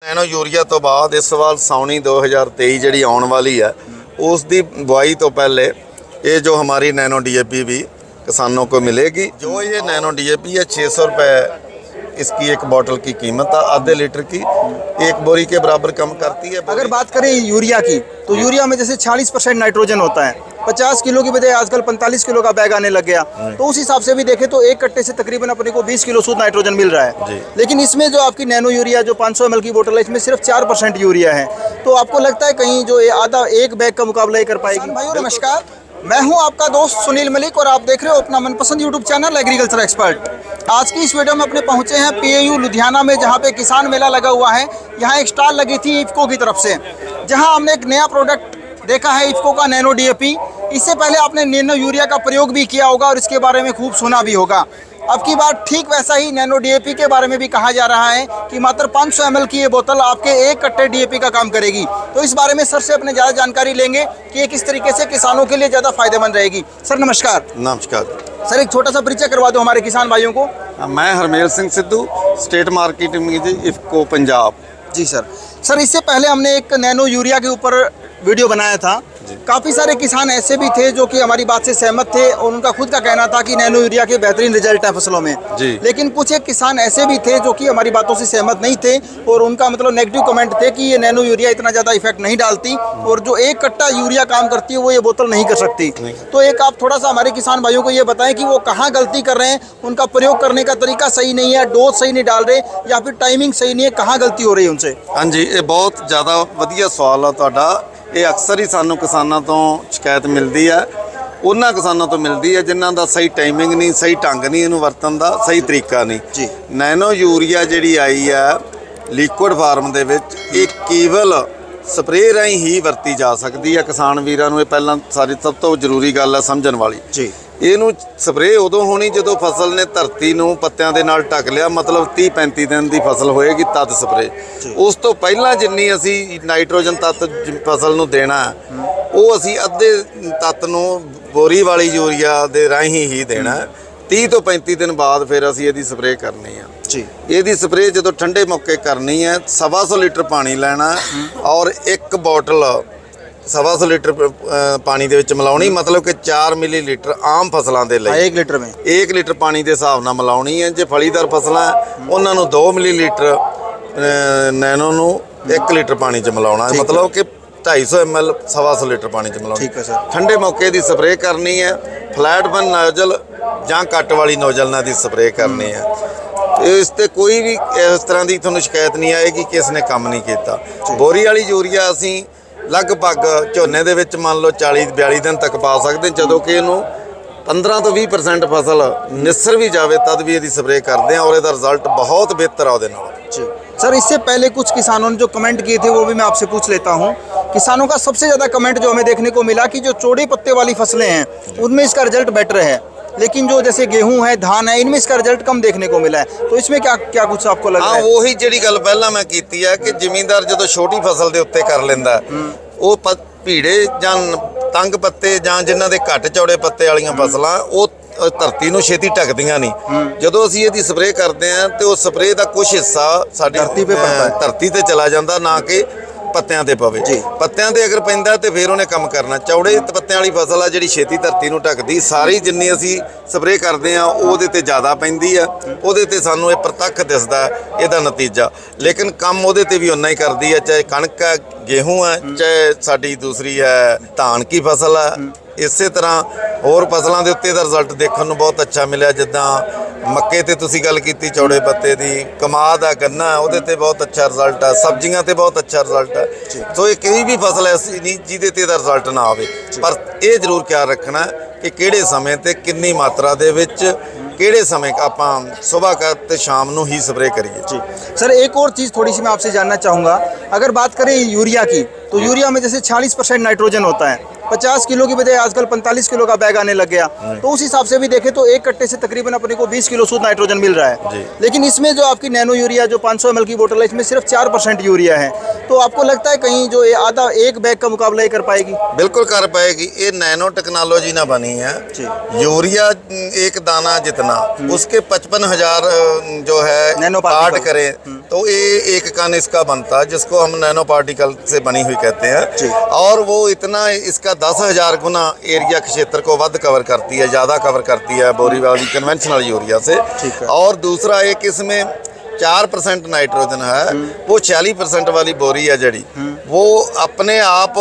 Nano urea तो बाद इस साल सावनी 2023 ਜਿਹੜੀ ਆਉਣ वाली है उस दी बुआई तो पहले ये जो हमारी नैनो डीएपी भी किसानों को मिलेगी। जो ये नैनो डीएपी है 600 रुपये इसकी एक बोतल की कीमत है, आधे लीटर की, एक बोरी के बराबर कम करती है। अगर बात करें यूरिया की तो यूरिया में जैसे 40% नाइट्रोजन होता है, 50 किलो की बजाय आजकल 45 किलो का बैग आने लग गया, तो उस हिसाब से भी देखें तो एक कट्टे से तकरीबन अपने को 20 किलो शुद्ध नाइट्रोजन मिल रहा है। लेकिन इसमें जो आपकी नैनो यूरिया जो 500 ml की बोतल है, इसमें सिर्फ 4% यूरिया है। तो आपको लगता है कहीं जो ये आधा एक बैग का मुकाबला ही कर पाएगी? भाइयों नमस्कार, मैं हूं आपका दोस्त सुनील मलिक और आप देख रहे हो अपना मनपसंद यूट्यूब चैनल एग्रीकल्चर एक्सपर्ट। आज की इस वीडियो में अपने पहुंचे हैं PAU लुधियाना में, जहां पे किसान मेला लगा हुआ है। यहां एक स्टॉल लगी थी इफ्को की तरफ से, जहां हमने एक नया प्रोडक्ट देखा है इफ्को का नैनो डीएपी। इससे पहले आपने नैनो यूरिया का प्रयोग भी किया होगा और इसके बारे में खूब सुना भी होगा। अब की बार ठीक वैसा ही नैनो डीएपी के बारे में भी कहा जा रहा है कि मात्र 500 ml की ये बोतल आपके एक कट्टे डीएपी का काम करेगी। तो इस बारे में सर से अपने ज़्यादा जानकारी लेंगे कि ये किस तरीके से किसानों के लिए ज़्यादा फायदेमंद रहेगी। सर नमस्कार। नमस्कार सर, एक छोटा सा परिचय करवा दो हमारे किसान भाइयों को। मैं Harmel Singh Sidhu, state marketing manager IFFCO Punjab. जी सर, इससे पहले हमने एक नैनो यूरिया के ऊपर वीडियो बनाया था। काफ़ी सारे किसान ऐसे भी थे जो कि हमारी बात से सहमत थे और उनका खुद का कहना था कि नैनो यूरिया के बेहतरीन रिजल्ट है फसलों में। लेकिन कुछ एक किसान ऐसे भी थे जो कि हमारी बातों से सहमत नहीं थे और उनका मतलब नेगेटिव कमेंट थे कि ये नैनो यूरिया इतना ज़्यादा इफेक्ट नहीं डालती और जो एक कट्टा यूरिया काम करती है वो ये बोतल नहीं कर सकती। तो एक आप थोड़ा सा हमारे किसान भाइयों को ये बताएं कि वो कहाँ गलती कर रहे हैं, उनका प्रयोग करने का तरीका सही नहीं है, डोज सही नहीं डाल रहे या फिर टाइमिंग सही नहीं है, कहाँ गलती हो रही है उनसे? हाँ जी, ये बहुत ज़्यादा वधिया सवाल है तुहाडा। ਇਹ ਅਕਸਰ ਹੀ ਸਾਨੂੰ ਕਿਸਾਨਾਂ ਤੋਂ ਸ਼ਿਕਾਇਤ ਮਿਲਦੀ ਹੈ। ਉਹਨਾਂ ਕਿਸਾਨਾਂ ਤੋਂ ਮਿਲਦੀ ਹੈ ਜਿਨ੍ਹਾਂ ਦਾ ਸਹੀ ਟਾਈਮਿੰਗ ਨਹੀਂ, ਸਹੀ ਢੰਗ ਨਹੀਂ, ਇਹਨੂੰ ਵਰਤਣ ਦਾ ਸਹੀ ਤਰੀਕਾ ਨਹੀਂ ਜੀ। ਨੈਨੋ ਯੂਰੀਆ ਜਿਹੜੀ ਆਈ ਹੈ ਲਿਕੁਇਡ ਫਾਰਮ ਦੇ ਵਿੱਚ, ਇਹ ਕੇਵਲ ਸਪਰੇਅ ਰਾਹੀਂ ਹੀ ਵਰਤੀ ਜਾ ਸਕਦੀ ਹੈ। ਕਿਸਾਨ ਵੀਰਾਂ ਨੂੰ ਇਹ ਪਹਿਲਾਂ ਸਾਰੀ ਸਭ ਤੋਂ ਜ਼ਰੂਰੀ ਗੱਲ ਹੈ ਸਮਝਣ ਵਾਲੀ ਜੀ। ਇਹਨੂੰ ਸਪਰੇਅ ਉਦੋਂ ਹੋਣੀ ਜਦੋਂ ਫਸਲ ਨੇ ਧਰਤੀ ਨੂੰ ਪੱਤਿਆਂ ਦੇ ਨਾਲ ਢੱਕ ਲਿਆ, ਮਤਲਬ 30-35 ਦਿਨ ਦੀ ਫਸਲ ਹੋਏਗੀ ਤਦ ਸਪਰੇਅ। ਉਸ ਤੋਂ ਪਹਿਲਾਂ ਜਿੰਨੀ ਅਸੀਂ ਨਾਈਟ੍ਰੋਜਨ ਤੱਤ ਫਸਲ ਨੂੰ ਦੇਣਾ ਉਹ ਅਸੀਂ ਅੱਧੇ ਤੱਤ ਨੂੰ ਬੋਰੀ ਵਾਲੀ ਯੂਰੀਆ ਦੇ ਰਾਹੀਂ ਹੀ ਦੇਣਾ। 30 ਤੋਂ 35 ਦਿਨ ਬਾਅਦ ਫਿਰ ਅਸੀਂ ਇਹਦੀ ਸਪਰੇਅ ਕਰਨੀ ਆ ਜੀ। ਇਹਦੀ ਸਪਰੇਅ ਜਦੋਂ ਠੰਡੇ ਮੌਕੇ ਕਰਨੀ ਹੈ, 125 ਲੀਟਰ ਪਾਣੀ ਲੈਣਾ ਔਰ ਇੱਕ ਬੋਟਲ 125 ਲੀਟਰ ਪਾਣੀ ਦੇ ਵਿੱਚ ਮਿਲਾਉਣੀ, ਮਤਲਬ ਕਿ 4 ਮਿਲੀਲੀਟਰ ਆਮ ਫਸਲਾਂ ਦੇ ਲਈ 1 ਲੀਟਰ ਵਿੱਚ 1 ਲੀਟਰ ਪਾਣੀ ਦੇ ਹਿਸਾਬ ਨਾਲ ਮਿਲਾਉਣੀ ਹੈ। ਜੇ ਫਲੀਦਾਰ ਫਸਲਾਂ ਉਹਨਾਂ ਨੂੰ 2 ਮਿਲੀਲੀਟਰ ਨੈਨੋ ਨੂੰ 1 ਲੀਟਰ ਪਾਣੀ 'ਚ ਮਿਲਾਉਣਾ, ਮਤਲਬ ਕਿ 250 ml 125 ਲੀਟਰ ਪਾਣੀ 'ਚ ਮਿਲਾਉਣੀ। ਠੀਕ ਹੈ ਸਰ। ਠੰਡੇ ਮੌਕੇ ਦੀ ਸਪਰੇਅ ਕਰਨੀ ਹੈ, ਫਲੈਟ ਬਨ ਨੋਜ਼ਲ ਜਾਂ ਕੱਟ ਵਾਲੀ ਨੋਜ਼ਲ ਨਾਲ ਦੀ ਸਪਰੇਅ ਕਰਨੀ ਹੈ। ਇਸ ਤੇ ਕੋਈ ਵੀ ਇਸ ਤਰ੍ਹਾਂ ਦੀ ਤੁਹਾਨੂੰ ਸ਼ਿਕਾਇਤ ਨਹੀਂ ਆਏਗੀ ਕਿ ਇਸ ਨੇ ਕੰਮ ਨਹੀਂ ਕੀਤਾ। ਬੋਰੀ ਵਾਲੀ ਯੂਰੀਆ ਅਸੀਂ ਲਗਭਗ ਝੋਨੇ ਦੇ ਵਿੱਚ ਮੰਨ ਲਓ 40-42 ਦਿਨ ਤੱਕ ਪਾ ਸਕਦੇ, ਜਦੋਂ ਕਿ ਇਹਨੂੰ 15 ਤੋਂ 20% ਫਸਲ ਨਿਸਰ ਵੀ ਜਾਵੇ ਤਦ भी ਇਹਦੀ स्प्रे करते हैं और ਇਹਦਾ रिजल्ट बहुत बेहतर है ਉਹਦੇ ਨਾਲ जी। सर, इससे पहले कुछ किसानों ने जो कमेंट किए थे वो भी मैं आपसे पूछ लेता हूँ। किसानों का सबसे ज़्यादा कमेंट जो हमें देखने को मिला कि जो चौड़े पत्ते वाली फसलें हैं उनमें इसका रिजल्ट बेटर है, लेकिन जो जैसे गेहूं है, धान है, इनमें इसका रिजल्ट कम देखने को मिला है। तो इसमें क्या कुछ आपको लगा? हाँ, वही ਜਿਹੜੀ ਗੱਲ ਪਹਿਲਾਂ ਮੈਂ ਕੀਤੀ ਹੈ ਕਿ ਜ਼ਿਮੀਂਦਾਰ ਜਦੋਂ ਛੋਟੀ ਫਸਲ ਦੇ ਉੱਤੇ ਕਰ ਲੈਂਦਾ ਉਹ ਭੀੜੇ ਜਾਂ ਤੰਗ ਪੱਤੇ ਜਾਂ ਜਿਨ੍ਹਾਂ ਦੇ ਘੱਟ ਚੌੜੇ ਪੱਤੇ ਵਾਲੀਆਂ ਫਸਲਾਂ ਉਹ ਧਰਤੀ ਨੂੰ ਛੇਤੀ ਢੱਕਦੀਆਂ ਨਹੀਂ। ਜਦੋਂ ਅਸੀਂ ਇਹਦੀ ਸਪਰੇਅ ਕਰਦੇ ਹਾਂ ਤੇ ਉਹ ਸਪਰੇਅ ਦਾ ਕੁਝ ਹਿੱਸਾ ਸਾਡੀ ਧਰਤੀ ਤੇ ਚਲਾ ਜਾਂਦਾ, ਨਾ ਕਿ ਪੱਤਿਆਂ ਤੇ ਪਵੇ। ਪੱਤਿਆਂ ਤੇ ਅਗਰ ਪੈਂਦਾ ਤੇ ਫਿਰ ਉਹਨੇ ਕੰਮ ਕਰਨਾ। ਚੌੜੇ ਪੱਤਿਆਂ ਵਾਲੀ ਫਸਲ ਆ ਜਿਹੜੀ ਛੇਤੀ ਧਰਤੀ ਨੂੰ ਢੱਕਦੀ, ਸਾਰੀ ਜਿੰਨੀ ਅਸੀਂ ਸਪਰੇਅ ਕਰਦੇ ਆ ਉਹਦੇ ਤੇ ਜ਼ਿਆਦਾ ਪੈਂਦੀ ਆ, ਉਹਦੇ ਤੇ ਸਾਨੂੰ ਇਹ ਪ੍ਰਤੱਖ ਦਿਸਦਾ ਇਹਦਾ ਨਤੀਜਾ। ਲੇਕਿਨ ਕੰਮ ਉਹਦੇ ਤੇ ਵੀ ਉਨਾ ਹੀ ਕਰਦੀ ਹੈ, ਚਾਹੇ ਕਣਕ ਹੈ, गेहूँ है, चाहे साड़ी दूसरी है धान की फसल है। इसे तरह होर फसलों के उत्ते दा रिजल्ट देखने को बहुत अच्छा मिला। जिदा मक्के ते तुसी गल कीती चौड़े पत्ते दी, कमाद है, गन्ना है, उहदे ते बहुत अच्छा रिजल्ट है, सब्जियां ते बहुत अच्छा रिजल्ट है। तो ये कोई भी फसल ऐसी नहीं जिहदे ते दा रिजल्ट ना आवे, पर यह जरूर ख्याल रखना कि किहड़े समय ते कितनी मात्रा दे विच किहड़े समय ਆਪਾਂ सुबह का ते शाम ਨੂੰ ही स्प्रे करिए जी। सर, एक और चीज़ थोड़ी सी मैं आपसे जानना चाहूँगा। अगर बात करें यूरिया की तो यूरिया में जैसे 40% नाइट्रोजन होता है, 50 किलो की बजाय आजकल 45 किलो का बैग आने लग गया। तो उस हिसाब से भी देखें तो एक कट्टे से तकरीबन अपने को 20 किलो शुद्ध नाइट्रोजन मिल रहा है। लेकिन इसमें जो आपकी नैनो यूरिया जो 500 ml की बोतल है, इसमें सिर्फ 4% यूरिया है। तो आपको लगता है कहीं जो ये आधा एक बैग का मुकाबला ये कर पाएगी? बिल्कुल कर पाएगी। ये नैनो टेक्नोलॉजी ना बनी है। यूरिया एक दाना जितना, उसके 55,000 जो है नैनो पार्ट करें तो ये एक कण इसका बनता है, जिसको हम नैनो पार्टिकल से बनी हुई कहते हैं। और वो इतना इसका 10,000 गुना एरिया क्षेत्र को वध कवर करती है, ज़्यादा कवर करती है बोरी वाली कन्वेंशनल यूरिया से। और दूसरा एक इसमें 4% नाइट्रोजन है, वो 40% वाली बोरी है जड़ी, वो अपने आप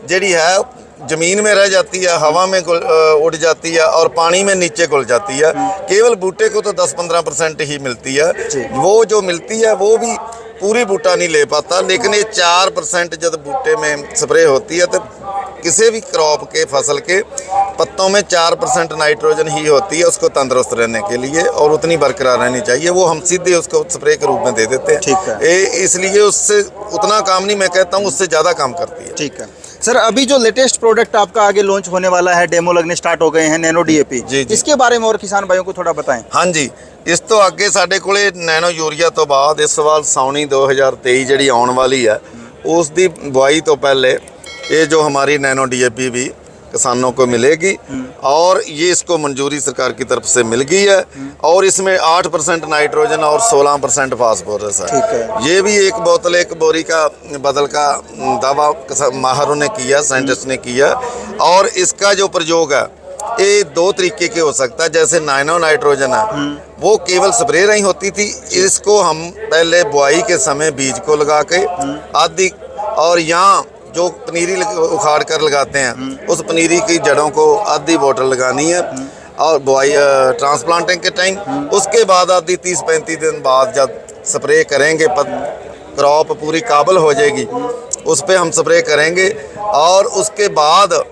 जड़ी है जमीन में रह जाती है, हवा में उड़ जाती है और पानी में नीचे घुल जाती है। केवल बूटे को तो 10-15% ही मिलती है। वो जो मिलती है वो भी पूरी बूटा नहीं ले पाता। लेकिन ये 4% जब बूटे में स्प्रे होती है तो किसी भी क्रॉप के फसल के पत्तों में 4% नाइट्रोजन ही होती है उसको तंदुरुस्त रहने के लिए, और उतनी बरकरार रहनी चाहिए। वो हम सीधे उसको स्प्रे के रूप में दे देते हैं। ठीक है। इसलिए उससे उतना काम नहीं, मैं कहता हूँ उससे ज़्यादा काम करती है। ठीक है सर, अभी जो लेटेस्ट प्रोडक्ट आपका आगे लॉन्च होने वाला है, डेमो लगने स्टार्ट हो गए हैं, नैनो डीएपी, इसके बारे में और किसान भाइयों को थोड़ा बताएं। हाँ जी, इस तो अगे साडे कोले नैनो यूरिया तो बाद इस साल साउनी 2023 जी आने वाली है, उसकी बुआई तो पहले ये जो हमारी नैनो डीएपी भी किसानों को मिलेगी। और ये इसको मंजूरी सरकार की तरफ से मिल गई है। और इसमें 8% नाइट्रोजन और 16% फास्फोरस है। ये भी एक बोतल एक बोरी का बदल का दावा माहरों ने किया, साइंटिस्ट ने किया। और इसका जो प्रयोग है ये 2 तरीके के हो सकता है। जैसे नैनो नाइट्रोजन है वो केवल स्प्रे नहीं होती थी, इसको हम पहले बुआई के समय बीज को लगा के आदि, और यहाँ जो पनीरी उखाड़ कर लगाते हैं उस पनीरी की जड़ों को आधी बोतल लगानी है और बुआई ट्रांसप्लांटिंग के टाइम। उसके बाद आधी 30-35 दिन बाद जब स्प्रे करेंगे, क्रॉप पूरी काबिल हो जाएगी, उस पर हम स्प्रे करेंगे। और उसके बाद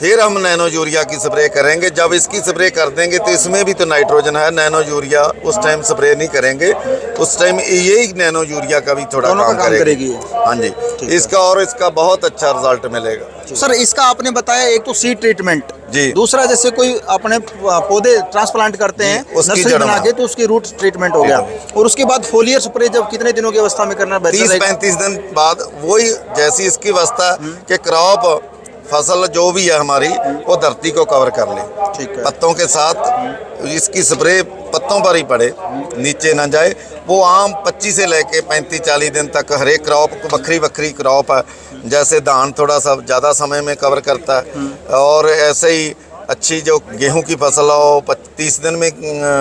फिर हम नैनो यूरिया की स्प्रे करेंगे। जब इसकी स्प्रे कर देंगे तो इसमें भी तो नाइट्रोजन है, नैनो यूरिया उस टाइम स्प्रे नहीं करेंगे, उस टाइम यही नैनो यूरिया का भी थोड़ा काम करेगी। हाँ जी, इसका और इसका बहुत अच्छा रिजल्ट मिलेगा। सर, इसका आपने बताया एक तो सीड ट्रीटमेंट जी, दूसरा दूसरा जैसे कोई अपने पौधे ट्रांसप्लांट करते हैं नर्सरी बना के, तो उसकी रूट ट्रीटमेंट हो गया। और उसके बाद फोलियर स्प्रे जब कितने दिनों की अवस्था में करना बेहतर है? 30-35 दिन बाद। वही जैसी इसकी अवस्था कि क्रॉप फसल जो भी है हमारी वो धरती को कवर कर ले। ठीक है। पत्तों के साथ इसकी स्प्रे पत्तों पर ही पड़े, नीचे ना जाए। वो आम 25 से लेके 35-40 दिन तक हर एक क्रॉप को बखरी क्रॉप है। जैसे धान थोड़ा सा ज़्यादा समय में कवर करता है, और ऐसे ही अच्छी जो गेहूं की फसल है वो 30 दिन में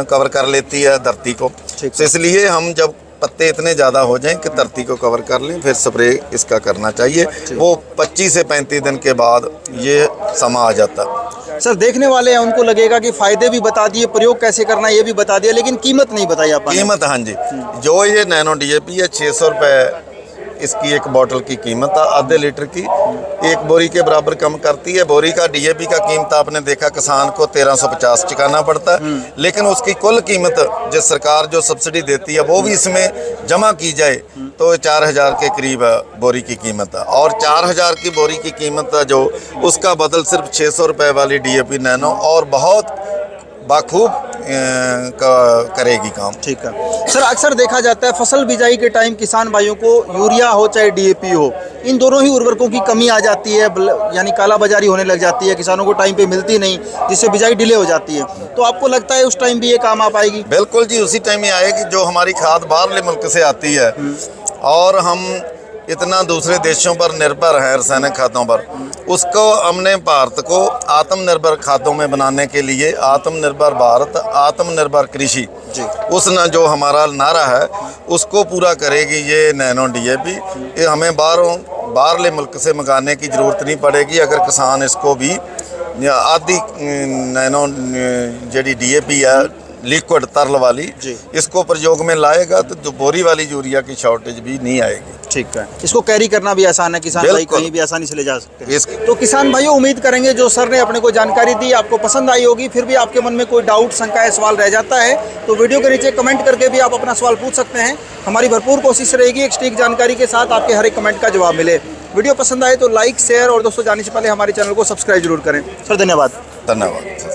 कवर कर लेती है धरती को। तो इसलिए हम जब पत्ते इतने ज़्यादा हो जाएं कि धरती को कवर कर लें, फिर स्प्रे इसका करना चाहिए। वो 25 से 35 दिन के बाद ये समा आ जाता है। सर, देखने वाले हैं उनको लगेगा कि फ़ायदे भी बता दिए, प्रयोग कैसे करना है ये भी बता दिया, लेकिन कीमत नहीं बताई आपने। कीमत, हाँ जी, जो ये नैनो डीएपी है 600 रुपये इसकी एक बोतल की कीमत है, आधे लीटर की, एक बोरी के बराबर कम करती है। बोरी का डीएपी का कीमत आपने देखा किसान को 1350 चुकाना पड़ता है। लेकिन उसकी कुल कीमत जो सरकार जो सब्सिडी देती है वो भी इसमें जमा की जाए तो 4000 के करीब बोरी की कीमत है। और 4000 की बोरी की कीमत है जो, उसका बदल सिर्फ 600 रुपये वाली डीएपी नैनो और बहुत बाखूब करेगी काम। ठीक है सर, अक्सर देखा जाता है फसल बिजाई के टाइम किसान भाइयों को यूरिया हो चाहे डीएपी हो, इन दोनों ही उर्वरकों की कमी आ जाती है, यानी काला बाजारी होने लग जाती है, किसानों को टाइम पे मिलती नहीं, जिससे बिजाई डिले हो जाती है। तो आपको लगता है उस टाइम भी ये काम आ पाएगी? बिल्कुल जी, उसी टाइम ही आएगी जो हमारी खाद बाहरले मुल्क से आती है। और हम इतना दूसरे देशों पर निर्भर हैं रासायनिक खादों पर, उसको हमने भारत को आत्मनिर्भर खादों में बनाने के लिए आत्मनिर्भर भारत आत्मनिर्भर कृषि, उस न जो हमारा नारा है उसको पूरा करेगी ये नैनो डीएपी। ये हमें बाहरले मुल्क से मंगाने की ज़रूरत नहीं पड़ेगी। अगर किसान इसको भी आधी नैनो जी डीएपी है लिक्विड तरल वाली, इसको प्रयोग में लाएगा तो जो बोरी वाली यूरिया की शॉर्टेज भी नहीं आएगी। ठीक है, इसको कैरी करना भी आसान है, किसान भाई कहीं भी आसानी से ले जा सकते हैं। तो किसान भाइयों, उम्मीद करेंगे जो सर ने अपने को जानकारी दी आपको पसंद आई होगी। फिर भी आपके मन में कोई डाउट, शंका या सवाल रह जाता है तो वीडियो के नीचे कमेंट करके भी आप अपना सवाल पूछ सकते हैं। हमारी भरपूर कोशिश रहेगी एक सटीक जानकारी के साथ आपके हर एक कमेंट का जवाब मिले। वीडियो पसंद आए तो लाइक शेयर और दोस्तों जाने से पहले हमारे चैनल को सब्सक्राइब जरूर करें। सर धन्यवाद। धन्यवाद।